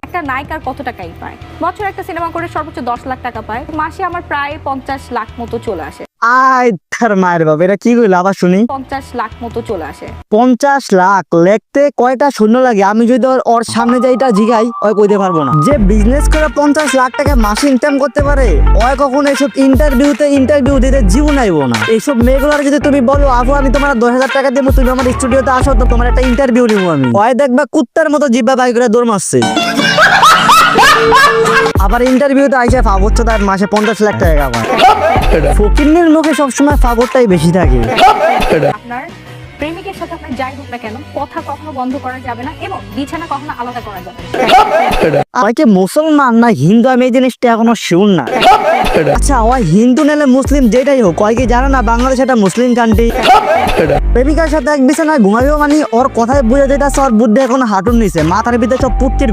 একটা নায়িকার কত টাকাই পায়? বছর একটা সিনেমা করে সর্বোচ্চ 10 লাখ টাকা পায়, মাসে আমার প্রায় 50 লাখ মতো চলে আসে। আয় তার মায়ের বাবা, এটা কি কইল আবার শুনি? 50 লাখ মতো চলে আসে। 50 লাখ লিখতে কয়টা শূন্য লাগে? আমি যদি ওর সামনে যাইটা জিগাই ওই কইতে পারবো না। যে বিজনেস করে 50 লাখ টাকা মাসে ইনকাম করতে পারে ওই কখনো এইসব ইন্টারভিউ দিতে জীবন আইবো না। এইসব মেয়েগুলার যদি তুমি বলো আপু আমি তোমার 10,000 টাকা দেবো, তুমি আমার স্টুডিওতে আসো, তো তোমার একটা ইন্টারভিউ নিবো আমি, ওই দেখবা কুত্তার মতো জিব্বা বাই করে দৌড় মারছে। আবার ইন্টারভিউতে আইসা ফাবর তার মাসে 50 লাখ টাকা পায়। ফকিরের মুখে সবসময় ফাবরটাই বেশি থাকে। আপনার প্রেমিকের সাথে আপনি যাই হোক না কেন, কথা কখনো বন্ধ করা যাবে না এবং বিছানা কখনো আলাদা করা যাবে না। আমাকে মুসলমান না হিন্দু আমি এই জিনিসটা এখনো শিওর না। আচ্ছা ওই হিন্দু নালে মুসলিম যেটাই হোক, কয় কি জানে না বাংলাদেশ একটা মুসলিম কান্ট্রি। প্রেমিকার সাথে এক বিছানায় ঘুমাইও মানে ওর কথায় বুঝে যেটা ওর বুদ্ধি এখন হাঁটুর নিচে, মাথার ভিতরে সব পুটকির